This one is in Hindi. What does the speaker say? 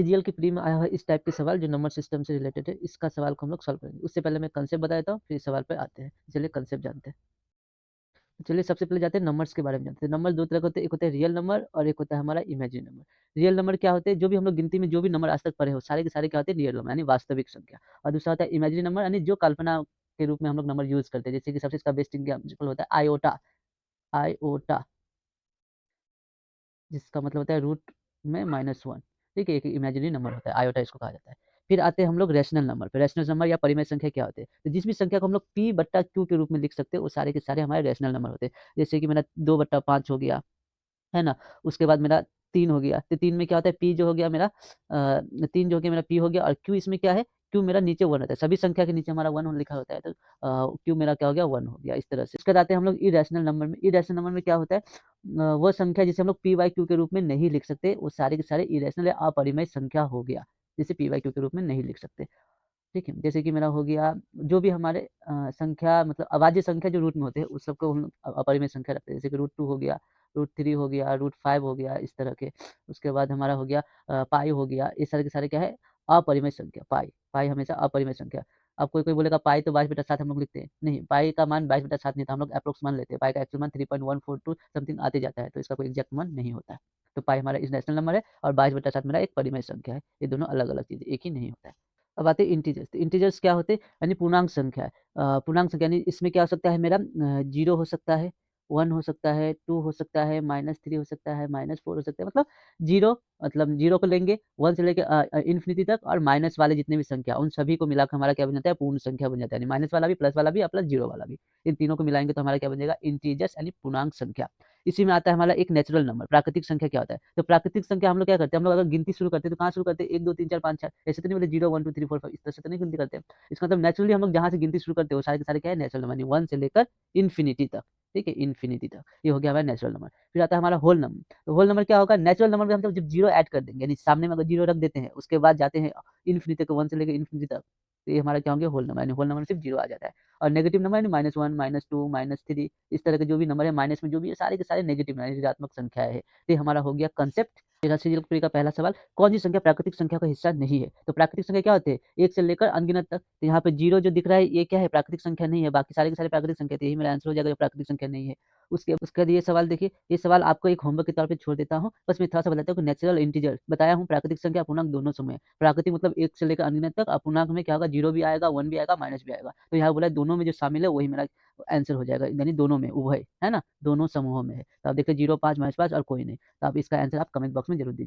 सीजीएल की प्री में आया है इस टाइप के सवाल जो नंबर सिस्टम से रिलेटेड है, इसका सवाल को हम लोग सॉल्व करेंगे। उससे पहले मैं कंसेप्ट बता देता हूँ, फिर इस सवाल पे आते हैं। चलिए कंसेप्ट जानते हैं। चलिए सबसे पहले जाते हैं नंबर्स के बारे में जानते हैं। नंबर 2 तरह के होते हैं, एक होता है रियल नंबर और एक होता है हमारा इमेजिनरी नंबर। रियल नंबर क्या होते हैं? जो भी हम लोग गिनती में जो भी नंबर आज तक पढ़े हो, सारे के सारे क्या होते हैं? रियल नंबर यानी वास्तविक संख्या। और दूसरा होता है इमेजिनरी नंबर यानी जो कल्पना के रूप में हम लोग नंबर यूज़ करते हैं। जैसे कि सबसे इसका बेस्ट एग्जाम्पल होता है आयोटा, आयोटा जिसका मतलब होता है रूट में -1, ठीक है? एक इमेजिनरी नंबर होता है, आयोटा इसको कहा जाता है। फिर आते हैं हम लोग रैशनल नंबर पे। रैशनल नंबर या परिमेय संख्या क्या होते हैं? तो जिस भी संख्या को हम लोग p/q के रूप में लिख सकते हैं, वो सारे के सारे हमारे रैशनल नंबर होते हैं। जैसे कि मेरा 2/5 हो गया, है ना? उसके बाद मेरा 3 हो गया, तो 3 में क्या होता है p जो हो गया मेरा 3 जो हो गया मेरा p हो गया और q इसमें क्या है? q मेरा नीचे 1 होता है, सभी संख्या के नीचे हमारा 1 लिखा होता है, तो q मेरा क्या हो गया 1 हो गया इस तरह से। इसके बाद आते हैं हम लोग इरैशनल नंबर में। इरैशनल नंबर में क्या होता है? वो संख्या जिसे हम लोग p/q के रूप में नहीं लिख सकते, वो सारे के सारे इरैशनल या अपरिमेय संख्या हो गया, जिसे p/q के रूप में नहीं लिख सकते। ठीक है? जैसे कि मेरा हो गया जो भी हमारे संख्या मतलब अभाज्य संख्या जो रूट में होते हैं, उस सबको हम लोग अपरिमेय संख्या रखते हैं। जैसे कि √2 हो गया, √3 हो गया, √5 हो गया, इस तरह के। उसके बाद हमारा हो गया पाई हो गया, ये सारे के सारे क्या है? अपरिमेय संख्या, पाई। पाई हमेशा अपरिमेय संख्या। अब कोई-कोई बोलेगा पाई तो 22/7 हम लोग लिखते हैं। नहीं, पाई का मान 22/7 नहीं था, हम लोग एप्रोक्स मान लेते हैं। पाई का एक्चुअल मान 3.142 समथिंग आते जाता है, तो इसका कोई एग्ज़ैक्ट मान नहीं होता है। तो पाई हमारा इरेशनल नंबर है और 22/7 मेरा एक परिमेय संख्या है। ये दोनों अलग-अलग चीज़ें, एक ही नहीं होता है। अब आते हैं इंटीजर्स। तो इंटीजर्स क्या होते हैं? यानी पूर्णांक संख्या है। पूर्णांक संख्या यानी इसमें क्या हो सकता है मेरा 0 हो सकता है, 1 हो सकता है, 2 हो सकता है, -3 हो सकता है, -4 हो सकता है। मतलब 0 मतलब 0 को लेंगे 1 से लेके इन्फिनिटी तक और माइनस वाले जितने भी संख्या उन सभी को मिलाकर हमारा क्या बन जाता है? पूर्ण संख्या बन जाता है। यानी माइनस वाला भी, प्लस वाला भी और प्लस 0 वाला भी। इन तीनों को मिलाएँगे तो हमारा क्या बन जाएगा? इंटीजर्स यानी पूर्णांक संख्या। इसी में आता है हमारा एक नेचुरल नंबर, प्राकृतिक संख्या क्या होता है? तो प्राकृतिक संख्या हम लोग क्या करते हैं? हम लोग अगर गिनती शुरू करते हैं तो कहाँ शुरू करते हैं? 1, 2, 3, 4, 5, 6 ऐसे तो नहीं बोले 0, 1, 2, 3, 4, 5 इस तरह से तो नहीं गिनती करते हैं। इसका मतलब नेचुरली हम लोग जहाँ से गिनती शुरू करते हैं वो सारे के सारे क्या है? नेचुरल नंबर यानी 1 से लेकर इन्फिनिटी तक, ठीक है? इन्फिनिटी तक। ये हो गया हमारा नेचुरल नंबर। फिर आता है हमारा होल नंबर। तो होल नंबर क्या होगा? नेचुरल नंबर में हम जब 0 ऐड कर देंगे यानी सामने में अगर 0 रख देते हैं, उसके बाद जाते हैं इन्फिनिटी तक 1 से लेकर इन्फिनिटी तक, तो ये हमारा क्या होंगे? होल नंबर यानी होल नंबर में सिर्फ 0 आ जाता है। और नेगेटिव नंबर यानी -1, -2, -3 इस तरह के जो भी नंबर है माइनस में जो भी है सारे के सारे नेगेटिव यानी ऋणात्मक संख्याएँ हैं। तो ये हमारा हो गया कांसेप्ट। फिर सीरियल का पहला सवाल, कौन सी संख्या प्राकृतिक संख्या का हिस्सा नहीं है? तो प्राकृतिक संख्या क्या होते हैं? 1 से लेकर अनगिनत तक। तो यहाँ पे 0 जो दिख रहा है ये क्या है? प्राकृतिक संख्या नहीं है, बाकी सारे के सारे प्राकृतिक संख्या थे। यही मेरा आंसर हो जाएगा जो प्राकृतिक संख्या नहीं है। उसके बाद ये सवाल देखिए, ये सवाल आपको एक होमवर्क के तौर पे छोड़ देता हूँ। बस मैं थोड़ा-सा बताता हूँ कि नेचुरल इंटीजर बताया हूँ प्राकृतिक संख्या, अपूर्णांक दोनों समय है। प्राकृतिक मतलब 1 से लेकर अनगिनत तक, अपूर्णांक में क्या होगा? 0 भी आएगा, 1 भी आएगा, माइनस भी आएगा। तो यहाँ बोला है दोनों में जो शामिल है वही मेरा आंसर हो जाएगा, यानी दोनों में, उभय, है ना? दोनों समूहों में है। तो आप देखिए 0, 5, -5 और कोई नहीं। तो आप इसका आंसर आप कमेंट बॉक्स में ज़रूर दीजिए।